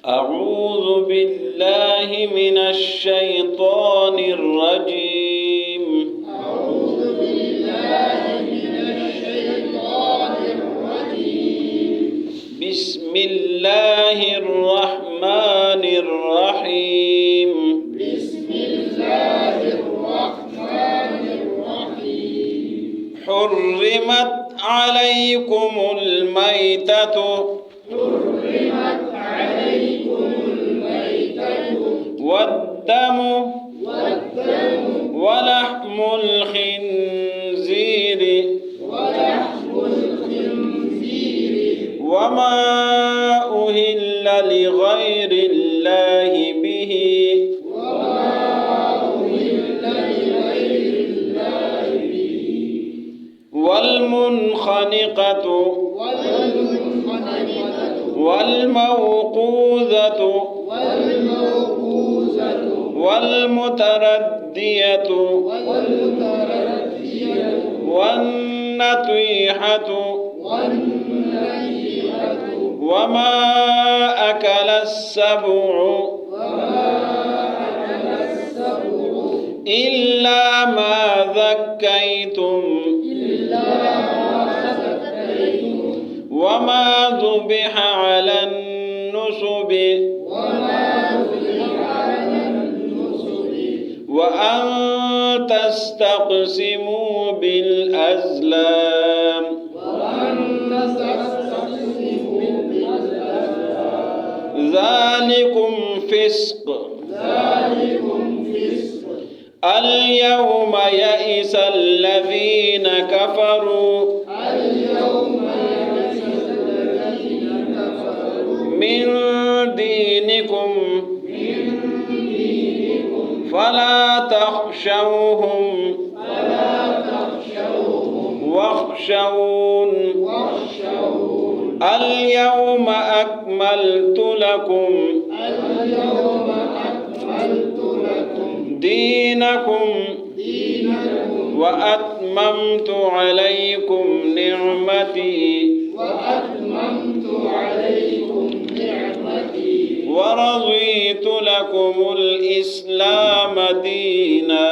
أعوذ بالله من الشيطان الرجيم. أعوذ بالله من الشيطان الرجيم. بسم الله الرحمن الرحيم. بسم الله الرحمن الرحيم. حرمت عليكم الميتة حرمت عليكم الميتة والدم والدم ولحم الخنزير ولحم الخنزير وما أهل لغير الله به وما أهل لغير الله به والمنخنقة والمنخنقة والموقوذة والموقوذة والمتردية والمتردية والنطيحة والنطيحة وما أكل السبع وما أكل السبع إلا ما ذكيتم إلا ما زكيتم وما ذبح على النصب وما ذبح على النصب وأن تستقسموا بالأزلام وأن تستقسموا بالأزلام ذلكم فسق. ذلكم فسق. اليوم يئس الذين كفروا اليوم يئس الذين كفروا من دينكم من دينكم فلا تخشوهم فلا تخشوهم واخشون واخشون. اليوم أكملت لكم اليوم أكملت لكم دينكم دينكم وأتممت عليكم نعمتي وأتممت عليكم نعمتي ورضيت لكم الإسلام دينا.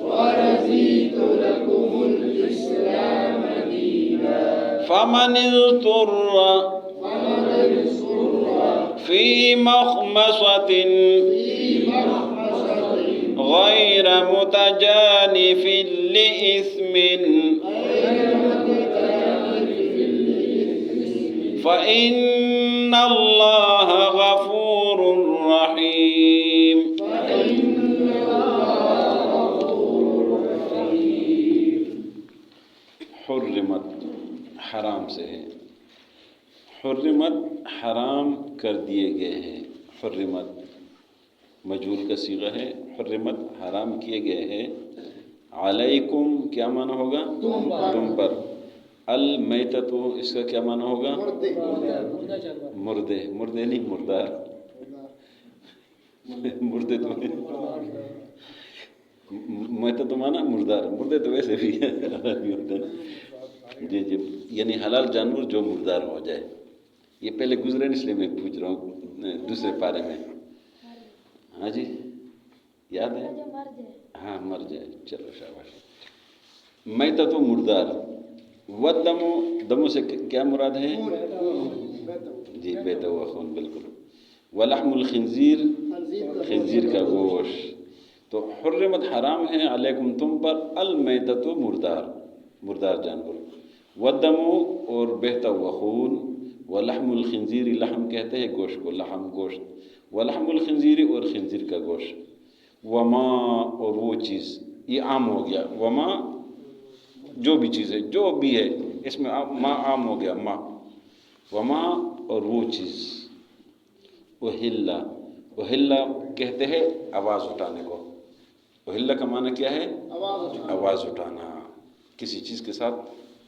ورضيت لكم الإسلام دينا. فمن اضطر ومن اضطر في مخمصة في مخمصة غير متجانف لإثم غير متجانف للإثم فإن الله غفور رحيم. فإن الله غفور رحيم. حرمت حرام سے ہے. حرمت حرام کر دیے گئے ہیں. حرمت مجهول کا صیغہ ہے. حرمت حرام کیے گئے ہیں. علیکم کیا معنی ہوگا؟ تم پر. المیتۃ اس کا کیا معنی ہوگا؟ مردے. مردے نہیں مردار. مردے تو میتۃ تو مانا مردار. مردے تو ویسے بھی ہے جی جی یعنی حلال جانور جو مردار ہو جائے. یہ پہلے گزرے اس لیے میں پوچھ رہا ہوں دوسرے پارے میں. ہاں جی یاد ہے؟ ہاں مر جائے. چلو شاباش. میتۃ تو مردار. والدم دموں سے کیا مراد ہے؟ جی بیتا ہوا خون بالکل. ولحم الخنزیر خنزیر کا گوشت. تو حرمت حرام ہے علیکم تم پر المیتۃ مردار مردار جانور. والدم اور بہتا ہوا خون. ولحم الخنزیر لحم کہتے ہیں گوشت کو. لحم گوشت. ولحم الخنزیر اور خنزیر کا گوشت. وما اور وہ چیز. یہ عام ہو گیا. وما جو بھی چیز ہے جو بھی ہے اس میں ما عام ہو گیا. ما وما اور وہ چیز. اہلا اہلا کہتے ہیں آواز اٹھانے کو. اہلا کا معنی کیا ہے؟ آواز اٹھانا. کسی چیز کے ساتھ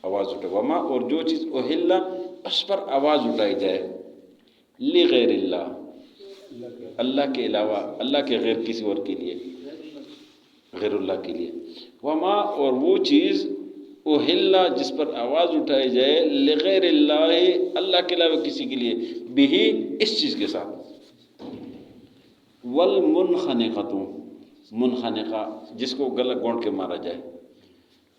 آواز اٹھا. وما اور جو چیز اہلا اس پر آواز اٹھائی جائے. لغیر اللہ اللہ کے علاوہ اللہ کے غیر کسی اور کے لیے غیر اللہ کے لیے. وما اور وہ چیز اہلا جس پر آواز اٹھائی جائے لغیر اللہ اللہ کے علاوہ کسی کے لیے بھی اس چیز کے ساتھ والمنخنقۃ، منخنقہ جس کو گلا گونڈ کے مارا جائے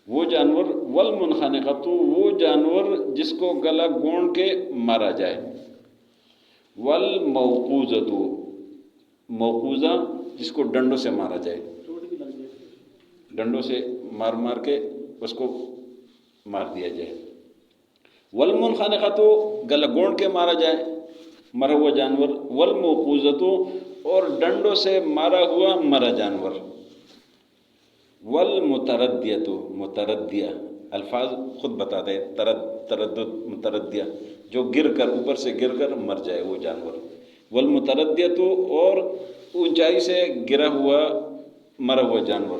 وہ جانور، والمنخنقۃ وہ جانور جس کو گلا گونڈ کے مارا جائے، والموقوذۃ موقوذہ جس کو ڈنڈوں سے مارا جائے، ڈنڈوں سے مار مار کے اس کو مار دیا جائے، والمنخنقۃ گلا گونڈ کے مارا جائے مرا ہوا جانور، والموقوذۃ اور ڈنڈوں سے مارا ہوا مرا جانور، والمتردیۃ متردیہ الفاظ خود بتاتے ہیں، تردد متردیہ جو گر کر اوپر سے گر کر مر جائے وہ جانور، والمتردیۃ اور اونچائی سے گرا ہوا مرا ہوا جانور،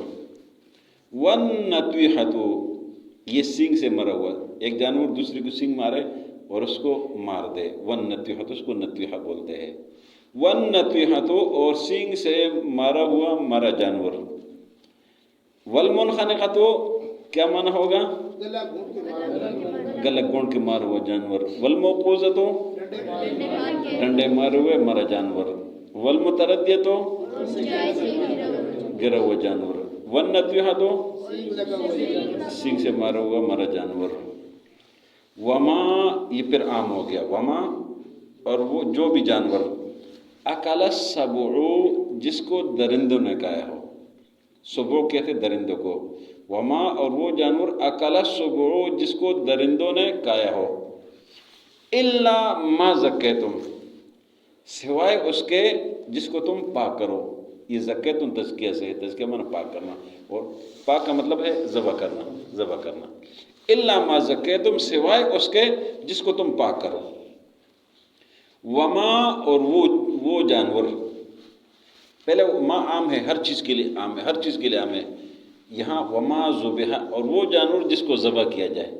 والنطیحۃ یہ سینگ سے مرا ہوا، ایک جانور دوسرے کو سینگ مارے اور اس کو مار دے، والنطیحۃ اس کو نطیحہ بولتے ہیں، والنطیحۃ اور سینگ سے مارا ہوا مرا جانور، والمنخنقۃ کیا معنی ہوگا؟ گلا گھونٹ کے مارا گلا گونڈ کے مارا ہوا جانور، والموقوذۃ ڈنڈے مارے ہوئے مرا جانور، والمتردیۃ گرا ہوا جانور، والنطیحۃ سینگ سے مارا ہوا مرا جانور، وما یہ پھر عام ہو گیا، وما اور وہ جو بھی جانور، اکل السبع جس کو درندوں نے کھایا ہو، سبع کہتے درندوں کو، وما اور وہ جانور اکل السبع جس کو درندوں نے کھایا ہو، الا ما زکیتم سوائے اس کے جس کو تم پاک کرو، یہ زکیتم تزکیہ سے ہے، تزکیہ معنی پاک کرنا، اور پاک کا مطلب ہے ذبح کرنا، ذبح کرنا، الا ما زکیتم سوائے اس کے جس کو تم پاک کرو، وما اور وہ جانور، پہلے ما عام ہے ہر چیز کے لیے عام ہے، ہر چیز کے لیے عام ہے، یہاں وما ذبح اور وہ جانور جس کو ذبح کیا جائے،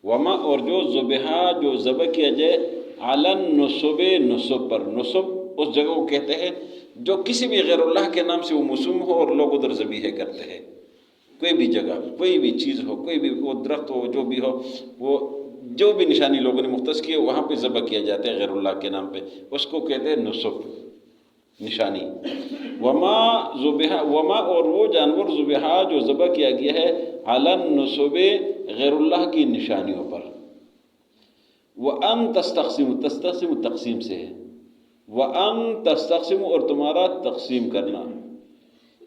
وما اور جو ذبح جو ذبح کیا جائے، علی النصب نصب پر، نصب اس جگہ کو کہتے ہیں جو کسی بھی غیر اللہ کے نام سے وہ موسوم ہو اور لوگ ادھر ذبیحہ کرتے ہیں، کوئی بھی جگہ کوئی بھی چیز ہو، کوئی بھی وہ درخت ہو جو بھی ہو، وہ جو بھی نشانی لوگوں نے مختص کی ہے وہاں پہ ذبح کیا جاتا ہے غیر اللہ کے نام پہ، اس کو کہتے ہیں نصب نشانی، وما ذبح وما اور وہ جانور ذبح جو ذبح کیا گیا ہے علی النصب غیر اللہ کی نشانیوں پر، وَأَن تَسْتَقْسِمُ تستقسم تقسیم سے ہے، وَأَن تَسْتَقْسِمُ اور تمہارا تقسیم کرنا،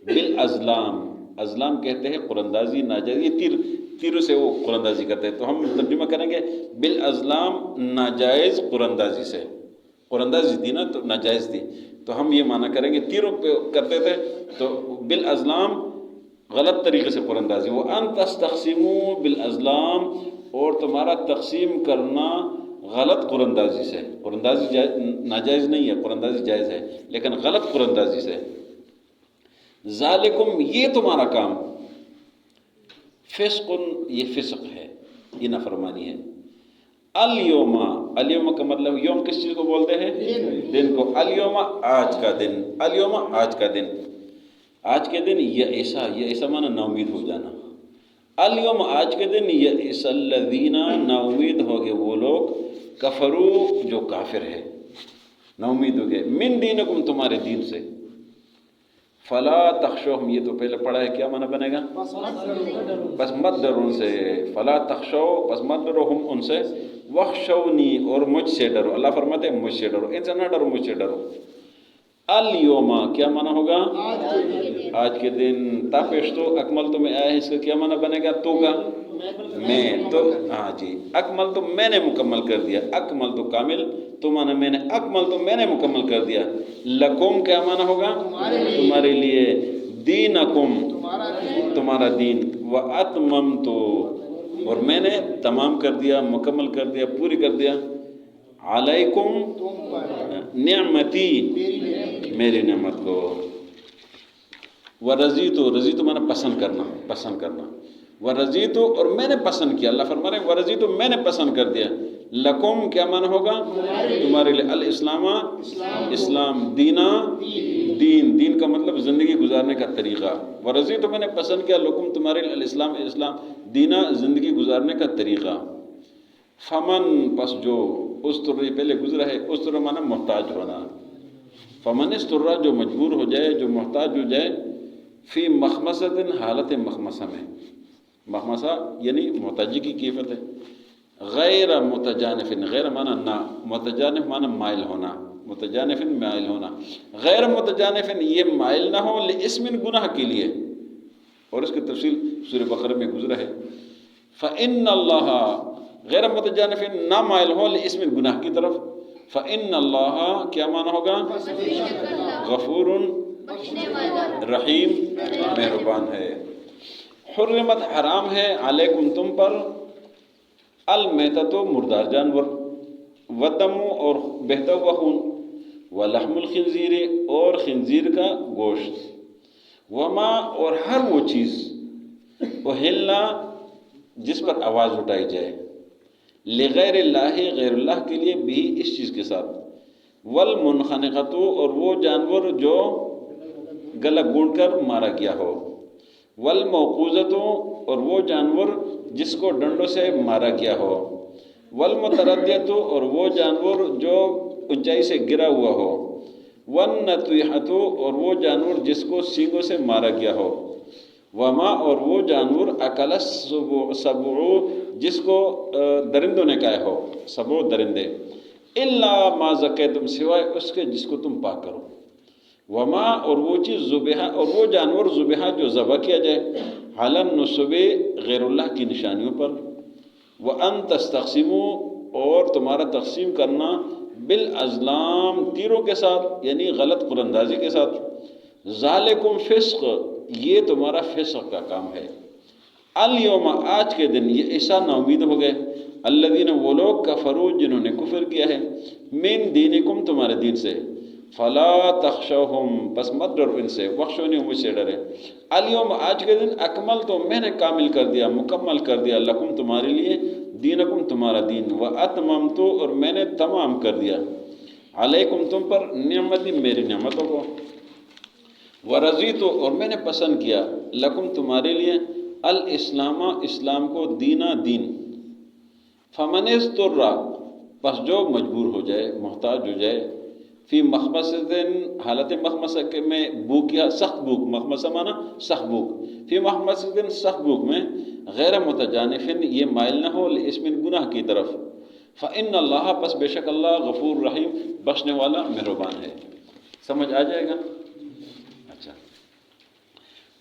بالازلام ازلام کہتے ہیں قرندازی ناجائز، یہ تیروں سے وہ قرندازی کرتے ہیں، تو ہم ترجمہ کریں گے بالازلام ناجائز قرندازی سے، قرندازی تھی نا تو ناجائز تھی، تو ہم یہ معنی کریں گے تیروں پہ کرتے تھے تو بالازلام غلط طریقے سے قرندازی، وَأَن تَسْتَقْسِمُوا بِالْأَزْلَامِ اور تمہارا تقسیم کرنا غلط قرندازی سے، قرندازی ناجائز نہیں ہے، قرندازی جائز ہے لیکن غلط قرندازی سے، ذالکم یہ تمہارا کام، فسق یہ فسق ہے، یہ نافرمانی ہے، الیوم الیوم کا مطلب یوم کس چیز کو بولتے ہیں؟ دن کو، الیوم آج کا دن، الیوم آج کا دن، آج کے دن یئیسا معنی نا امید ہو جانا، الیوم آج کے دن یئیس الذین نا امید ہو گئے وہ لوگ، کفرو جو کافر ہے، نا امید ہو گئے، من دینکم تمہارے دین سے، فلا تخشوہم یہ تو پہلے پڑھا ہے کیا معنی بنے گا؟ بس مت ڈرو ان سے، فلا تخشو بس مت ڈرو ہم ان سے، وخشونی اور مجھ سے ڈرو، اللہ فرماتے ہیں مجھ سے ڈرو، ان سے نہ ڈرو مجھ سے ڈرو، الیوم کیا معنی ہوگا؟ آج کے دن، تاپیش تو اکمل تو میں آیا ہے، اس کا کیا معنی بنے گا؟ تو کا میں تو، ہاں جی، اکمل تو میں نے مکمل کر دیا، اکمل تو کامل تو معنی میں نے، اکمل تو میں نے مکمل کر دیا، لکم کیا معنی ہوگا؟ تمہارے لیے، دینکم تمہارا دین، واتممت اور میں نے تمام کر دیا، مکمل کر دیا، پوری کر دیا، علیکم نعمتی میری نعمت کو، ورضیت رضیت معنی پسند کرنا، پسند کرنا، ورضیت اور میں نے پسند کیا، اللہ فرما رہے ہیں ورضیت میں نے پسند کر دیا، لکم کیا معنی ہوگا؟ تمہارے لیے، الاسلام اسلام، دینا دین کا مطلب زندگی گزارنے کا طریقہ، ورضیت میں نے پسند کیا لکم تمہارے لیے الاسلام اسلام دینا زندگی گزارنے کا طریقہ، فمن پس جو، استر پہلے گزرا ہے، استر معنی محتاج ہونا، فمن استر جو مجبور ہو جائے، جو محتاج ہو جائے، فی مخمصۃ حالت مخمصہ میں، مخمصہ یعنی محتاجی کی کیفیت ہے، غیر متجانف، غیر معنی نہ، متجانف معنی مائل ہونا، متجانف مائل ہونا، غیر متجانف یہ مائل نہ ہو لاسم گناہ کے لیے، اور اس کی تفصیل سورہ بقرہ میں گزرا ہے۔ فإن اللہ غیر متجانف نہ مائل ہو لاسم گناہ کی طرف، فإن اللہ کیا معنی ہوگا؟ غفور رحیم مہربان ہے۔ حرمت حرام ہے علیکم تم پر، المیتۃ مردار جانور، ودم اور بہتا ہوا خون، ولحم الخنزیر اور خنزیر کا گوشت، وما اور ہر وہ چیز اہلا جس پر آواز اٹھائی جائے، لغیر اللہ غیر اللہ کے لیے بھی اس چیز کے ساتھ، والمنخنقۃ اور وہ جانور جو گلا گونڈ کر مارا گیا ہو، والموقوذۃ اور وہ جانور جس کو ڈنڈوں سے مارا گیا ہو، والمتردیۃ اور وہ جانور جو اونچائی سے گرا ہوا ہو، والنطیحۃ اور وہ جانور جس کو سینگوں سے مارا گیا ہو، وما اور وہ جانور اکل السبع جس کو درندوں نے کھایا ہو، سبع درندے، الا ما ذکیتم سوائے اس کے جس کو تم پاک کرو، وما اور وہ چیز ذبح اور وہ جانور ذبح جو ذبح کیا جائے، علی النصب غیر اللہ کی نشانیوں پر، وان تستقسموا اور تمہارا تقسیم کرنا، بالازلام تیروں کے ساتھ یعنی غلط قراندازی کے ساتھ، ذالکم فسق یہ تمہارا فسق کا کام ہے، الیوم آج کے دن یہ ایسا نا امید ہو گئے، الذین وہ لوگ کفروا جنہوں نے کفر کیا ہے، من دینکم تمہارے دین سے، فلا تخشوہم پس مت ڈرو ان سے، وخشونی مجھ سے ڈرے، الیوم آج کے دن اکمل تو میں نے کامل کر دیا، مکمل کر دیا، لکم تمہارے لیے، دینکم تمہارا دین، واتممت اور میں نے تمام کر دیا، علیکم تم پر نعمتی میری نعمتوں کو، ورضیت اور میں نے پسند کیا، لکم تمہارے لیے، الاسلام اسلام کو، دینا دین، فمن اضطر پس جو مجبور ہو جائے، محتاج ہو جائے، فی مخمصۃ حالت مخمصہ میں بھوک یا سخت بھوک، مخمصہ معنی سخت بھوک، فی مخمصۃ سخت بھوک میں، غیر متجانف یہ مائل نہ ہو لاسم گناہ کی طرف، فإن اللہ پس بے شک اللہ غفور رحیم بخشنے والا مہربان ہے۔ سمجھ آ جائے گا؟ اچھا،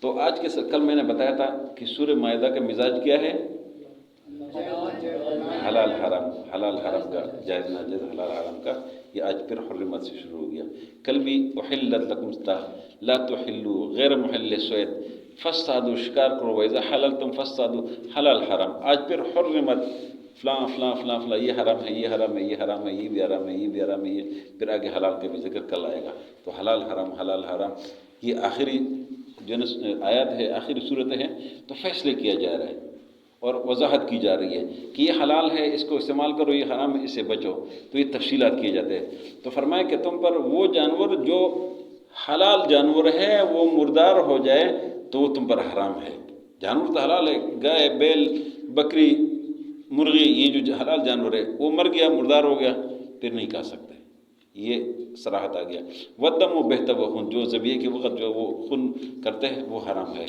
تو آج کے کل میں نے بتایا تھا کہ سورہ مائدہ کا مزاج کیا ہے؟ حلال حرام، حلال حرام کا جائز ناجائز، حلال حرام کا، یہ آج پھر حرمت سے شروع ہو گیا۔ کل بھی احلت لکم لا تحلوا غیر محل صید فاصطادوا شکار کرو، وإذا حللتم فاصطادوا حلال حرام، آج پھر حرمت فلاں فلاں فلاں فلاں، یہ حرام ہے، یہ حرام ہے، یہ حرام ہے، یہ بھی حرام ہے، یہ بھی حرام ہے، یہ پھر آگے حلال کا بھی ذکر کل آئے گا۔ تو حلال حرام حلال حرام یہ آخری جو آیات ہے، آخری صورت ہے، تو فیصلے کیا جا رہا ہے اور وضاحت کی جا رہی ہے کہ یہ حلال ہے اس کو استعمال کرو، یہ حرام ہے اس سے بچو، تو یہ تفصیلات کیے جاتے ہیں۔ تو فرمایا کہ تم پر وہ جانور جو حلال جانور ہے وہ مردار ہو جائے تو وہ تم پر حرام ہے۔ جانور تو حلال ہے، گائے بیل بکری مرغی، یہ جو حلال جانور ہے وہ مر گیا مردار ہو گیا پھر نہیں کھا سکتے، یہ صراحت آ گیا۔ ودم و بہتا ہوا خون جو ذبیحے کے وقت جو وہ خون کرتے ہیں وہ حرام ہے،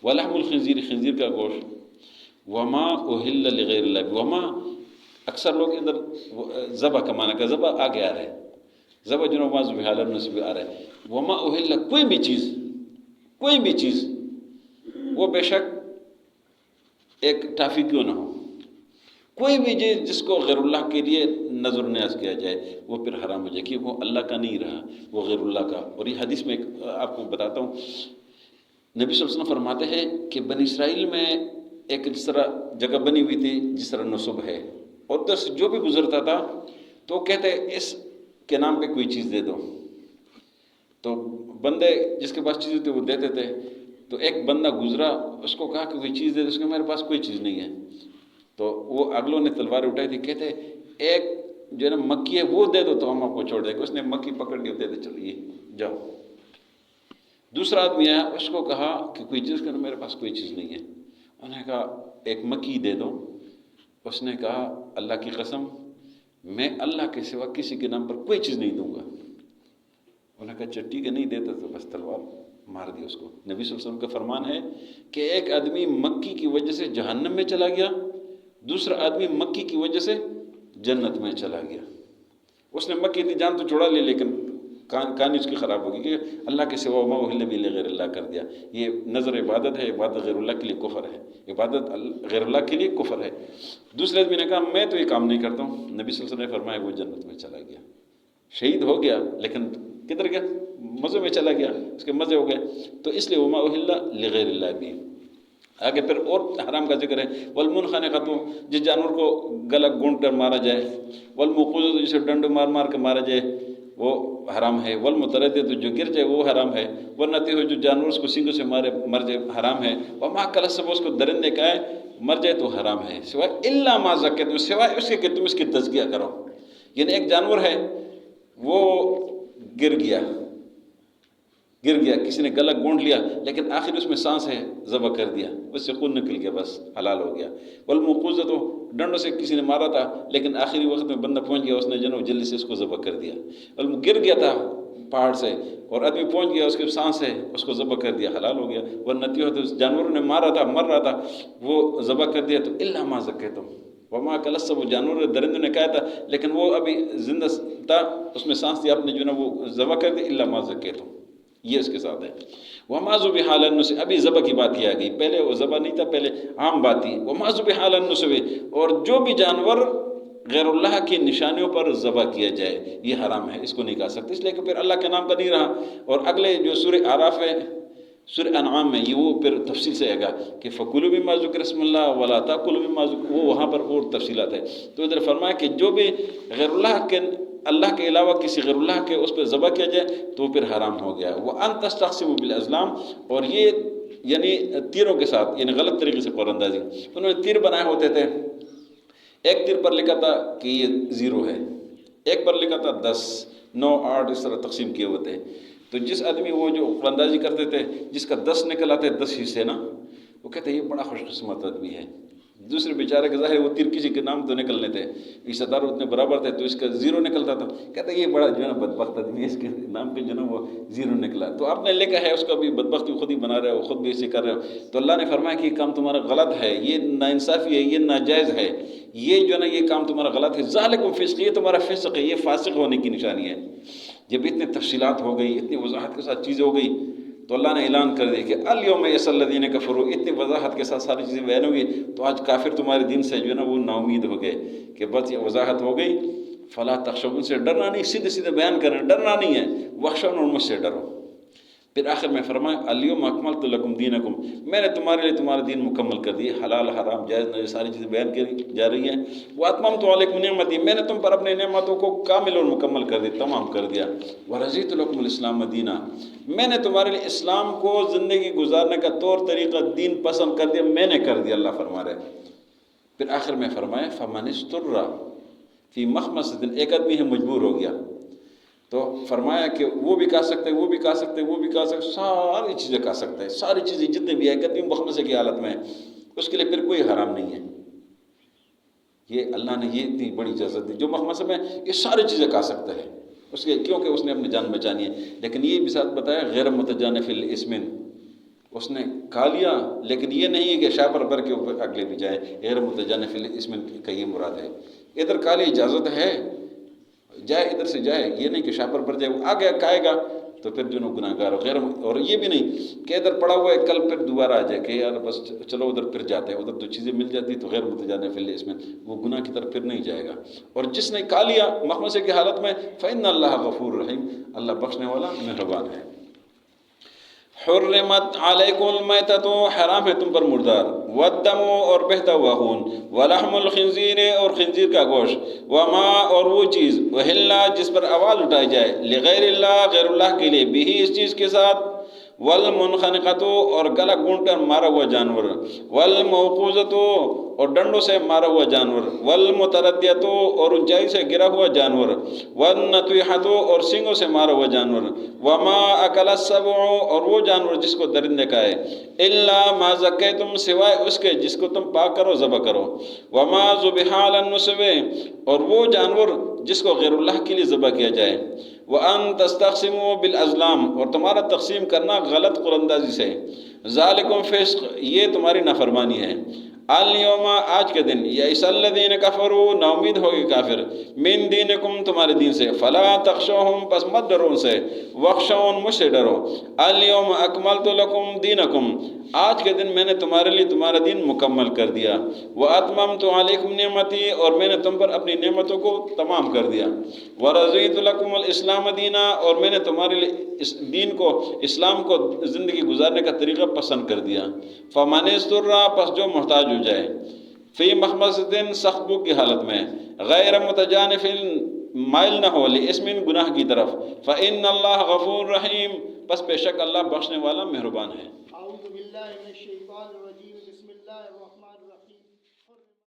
ولحم الخنزیر خنزیر کا گوشت، وما اہل لغیر اللہ، وما اکثر لوگ ادھر ذبح کا معنی کا ذبح آگے آ رہا ہے، ذبح جنہوں واضح بحال النصب آ رہا ہے، وما اہل کوئی بھی چیز وہ بے شک ایک ٹافی کیوں نہ ہو، کوئی بھی چیز جس کو غیر اللہ کے لیے نظر نیاز کیا جائے وہ پھر حرام ہو جائے، کہ وہ اللہ کا نہیں رہا، وہ غیر اللہ کا۔ اور یہ حدیث میں آپ کو بتاتا ہوں، نبی صلی اللہ علیہ وسلم فرماتے ہیں کہ بنی اسرائیل میں ایک جس طرح جگہ بنی ہوئی تھی جس طرح نصب ہے، اور ادھر سے جو بھی گزرتا تھا تو کہتے اس کے نام پہ کوئی چیز دے دو، تو بندے جس کے پاس چیزیں تھے وہ دیتے تھے۔ تو ایک بندہ گزرا، اس کو کہا کہ کوئی چیز دے دو، اس نے میرے پاس کوئی چیز نہیں ہے، تو وہ اگلوں نے تلوار اٹھائی تھی، کہتے ایک جو ہے نا مکی ہے وہ دے دو تو ہم آپ کو چھوڑ دیں گے، اس نے مکی پکڑ کے دے دے چلیے جاؤ۔ دوسرا آدمی آیا، اس کو کہا کہ کوئی چیز کرنا، میرے پاس کوئی چیز نہیں ہے، انہوں نے کہا ایک مکی دے دو، اس نے کہا اللہ کی قسم میں اللہ کے سوا کسی کے نام پر کوئی چیز نہیں دوں گا، انہوں نے کہا اچھا ٹھیک ہے نہیں دیتا تو بس تلوار مار دی اس کو۔ نبی صلی اللہ علیہ وسلم کا فرمان ہے کہ ایک آدمی مکی کی وجہ سے جہنم میں چلا گیا، دوسرا آدمی مکی کی وجہ سے جنت میں چلا گیا۔ اس نے مکی کی جان تو چھڑا لی لیکن کہانی اس کی خراب ہوگی کہ اللہ کے سوا ما اہل به لغیر اللہ کر دیا۔ یہ نظر عبادت ہے، عبادت غیر اللہ کے لیے کفر ہے، عبادت غیر اللہ کے لیے کفر ہے۔ دوسرے آدمی نے کہا میں تو یہ کام نہیں کرتا ہوں، نبی صلی اللہ علیہ وسلم نے فرمایا وہ جنت میں چلا گیا، شہید ہو گیا لیکن کدھر گیا؟ مزے میں چلا گیا، اس کے مزے ہو گئے۔ تو اس لیے وما اہل لغیر اللہ بھی۔ آگے پھر اور حرام کا ذکر ہے، والمنخنقۃ جس جانور کو گلا گونٹ کر مارا جائے، والموقوذۃ جسے ڈنڈ مار مار کے مارا جائے وہ حرام ہے، والمتردیۃ جو گر جائے وہ حرام ہے، والنطیح جو جانور اس کو سینگوں سے مارے مر جائے حرام ہے، وما اکل السبع اس کو درندے کھائے مر جائے تو حرام ہے، سوائے الا ما ذکیتم سوائے اس کے کہ تم اس کی تزکیہ کرو۔ یعنی ایک جانور ہے وہ گر گیا کسی نے گلا گونڈ لیا لیکن آخر اس میں سانس ہے ذبح کر دیا، اس سے خون نکل گیا بس حلال ہو گیا۔ والموقوذۃ ڈنڈوں سے کسی نے مارا تھا لیکن آخری وقت میں بندہ پہنچ گیا، اس نے جلدی سے اس کو ذبح کر دیا۔ گر گیا تھا پہاڑ سے اور آدمی پہنچ گیا، اس کے سانس ہے اس کو ذبح کر دیا، حلال ہو گیا۔ والنطیح جانوروں نے مارا تھا مر رہا تھا وہ ذبح کر دیا تو الا ما ذکیتم وما اکل السبع جانور درندوں نے کہا تھا لیکن وہ ابھی زندہ تھا اس میں سانس دیا آپ نے جو نا وہ ذبح کر دیا، الا ما ذکیتم یہ اس کے ساتھ ہے۔ وما ذبح علی النصب ابھی ذبح کی بات یہ آ گئی، پہلے وہ ذبح نہیں تھا، پہلے عام بات تھی۔ وما ذبح علی النصب اور جو بھی جانور غیر اللہ کی نشانیوں پر ذبح کیا جائے یہ حرام ہے، اس کو نہیں کھا سکتے اس لیے کہ پھر اللہ کے نام کا نہیں رہا۔ اور اگلے جو سورہ اعراف ہے سورہ انعام میں یہ وہ پھر تفصیل سے آئے گا کہ فکلوا مما ذکر اسم اللہ ولا تاکلوا مما ذکر، وہ وہاں پر اور تفصیلات ہے۔ تو ادھر فرمایا کہ جو بھی غیر اللہ کے علاوہ کسی غیر اللہ کے اس پہ ذبح کیا جائے تو پھر حرام ہو گیا۔ وَأَن تَسْتَقْسِمُوا بِالْأَزْلَامِ اور یہ یعنی تیروں کے ساتھ یعنی غلط طریقے سے قرآن اندازی، انہوں نے تیر بنائے ہوتے تھے، ایک تیر پر لکھا تھا کہ یہ 0 ہے، ایک پر لکھا تھا 10 9 8 اس طرح تقسیم کیے ہوتے ہیں۔ تو جس آدمی وہ جو قرآن اندازی کرتے تھے جس کا 10 نکل آتے 10 حصے نا، وہ کہتے ہیں یہ بڑا خوش قسمت آدمی ہے۔ دوسرے بیچارے کے ظاہر وہ تیر کسی کے نام تو نکلنے تھے، حصہ دار اتنے برابر تھے تو اس کا 0 نکلتا تھا، کہتے ہیں یہ بڑا جو ہے نا بدبخت آدمی ہے، اس کے نام کے جو ہے نا وہ 0 نکلا۔ تو آپ نے لکھا ہے اس کا بھی بدبختی خود ہی بنا رہے ہو، خود بھی ایسے کر رہے ہو۔ تو اللہ نے فرمایا کہ یہ کام تمہارا غلط ہے، یہ ناانصافی ہے، یہ ناجائز ہے، یہ جو ہے نا یہ کام تمہارا غلط ہے۔ ذالکم فسق یہ تمہارا فسق ہے، یہ فاسق ہونے کی نشانی ہے۔ جب اتنے تفصیلات ہو گئی، اتنی وضاحت کے ساتھ چیزیں ہو گئی تو اللہ نے اعلان کر دیا کہ الیوم یئس الذین کفروا، اتنی وضاحت کے ساتھ ساری چیزیں بیان ہوئی تو آج کافر تمہارے دین سے جو ہے نا وہ نا امید ہو گئے کہ بس یہ وضاحت ہو گئی۔ فلا تخشوا، ان سے ڈرنا نہیں، سیدھے سیدھے بیان کرنا، ڈرنا نہیں ہے، واخشون اور مجھ سے ڈرو۔ پھر آخر میں فرمایا الیوم اکملت لکم دینکم، میں نے تمہارے لیے تمہارا دین مکمل کر دیا، حلال حرام جائز ناجائز ساری چیزیں بیان کی جا رہی ہیں۔ واتممت علیکم نعمتی، میں نے تم پر اپنے نعمتوں کو کامل اور مکمل کر دیا، تمام کر دیا۔ ورضیت لکم الاسلام دینا، میں نے تمہارے لیے اسلام کو زندگی گزارنے کا طور طریقہ دین پسند کر دیا، میں نے کر دیا، اللہ فرما رہے۔ پھر آخر میں فرمایا فمن اضطر فی مخمصۃ، ایک آدمی ہے مجبور ہو گیا تو فرمایا کہ وہ بھی کھا سکتے وہ بھی کھا سکتے وہ بھی کھا سکتے، ساری چیزیں کھا سکتے ہیں، ساری چیزیں جتنے بھی ہے کبھی مخمصے کی حالت میں اس کے لیے پھر کوئی حرام نہیں ہے۔ یہ اللہ نے یہ اتنی بڑی اجازت دی، جو مخمصے میں یہ ساری چیزیں کھا سکتا ہے اس کے، کیونکہ اس نے اپنی جان بچانی ہے۔ لیکن یہ بھی ساتھ بتایا غیر متجانف للإثم، اس نے کھا لیا لیکن یہ نہیں ہے کہ شاہ پر بھر کے اوپر اگلے بھی جائے، غیر متجانف للإثم کا یہ مراد ہے۔ ادھر کھا لی اجازت ہے، جائے ادھر سے جائے، یہ نہیں کہ شاہ پر بھر جائے، وہ آگے کھائے گا تو پھر جو گناہ گار ہو غیر، اور یہ بھی نہیں کہ ادھر پڑا ہوا ہے کل پھر دوبارہ آ جائے کہ یار بس چلو ادھر پھر جاتے ہیں، ادھر تو چیزیں مل جاتی تو غیر متجانف للإثم، وہ گناہ کی طرف پھر نہیں جائے گا۔ اور جس نے کھا لیا مخمصے کی حالت میں فإن اللہ غفور رحیم، اللہ بخشنے والا مہربان ہے۔ حرمت علیکم المیتۃ، حرام ہے تم پر مردار، والدم اور بہتا ہوا خون، ولحم الخنزیر اور خنزیر کا گوشت، وما اور وہ چیز، اہل جس پر آواز اٹھائی جائے، لغیر اللہ غیر اللہ کے لیے، بھی اس چیز کے ساتھ، والمنخنقۃ اور گلا گونٹ کر مارا ہوا جانور، والموقوذۃ اور ڈنڈوں سے مارا ہوا جانور، والمتردیۃ اور اونچائی سے گرا ہوا جانور، والنطیحۃ اور سینگوں سے مارا ہوا جانور، وما اکل السبع اور وہ جانور جس کو درندے کھائے، الا ما زکیتم سوائے اس کے جس کو تم پاک کرو ذبح کرو، وما ذبح علی النصب اور وہ جانور جس کو غیر اللہ کے لیے ذبح کیا جائے، وان تستقسموا بالازلام اور تمہارا تقسیم کرنا غلط قراندازی سے، ذالکم فسق یہ تمہاری نافرمانی ہے، الیوم آج کے دن، یئس الذین کفروا نا امید ہوگی کافر، من دینکم تمہارے دین سے، فلا تخشوہم پس مت ڈرو ان سے، وخشون مجھ سے ڈرو، الیوم اکملت لکم دینکم آج کے دن میں نے تمہارے لیے تمہارا دین مکمل کر دیا، واتممت علیکم نعمتی اور میں نے تم پر اپنی نعمتوں کو تمام کر دیا، ورضیت لکم الاسلام دینا اور میں نے تمہارے لیے اس دین کو اسلام کو زندگی گزارنے کا طریقہ پسند کر دیا، فمن اضطر پس جو محتاج ہو جائے، فی مخمصۃ سخت بھوک کی حالت میں، غیر متجانف مائل نہ ہو لاسم گناہ کی طرف، فإن اللہ غفور رحیم پس بے شک اللہ بخشنے والا مہربان ہے۔ اعوذ باللہ من الشیطان الرجیم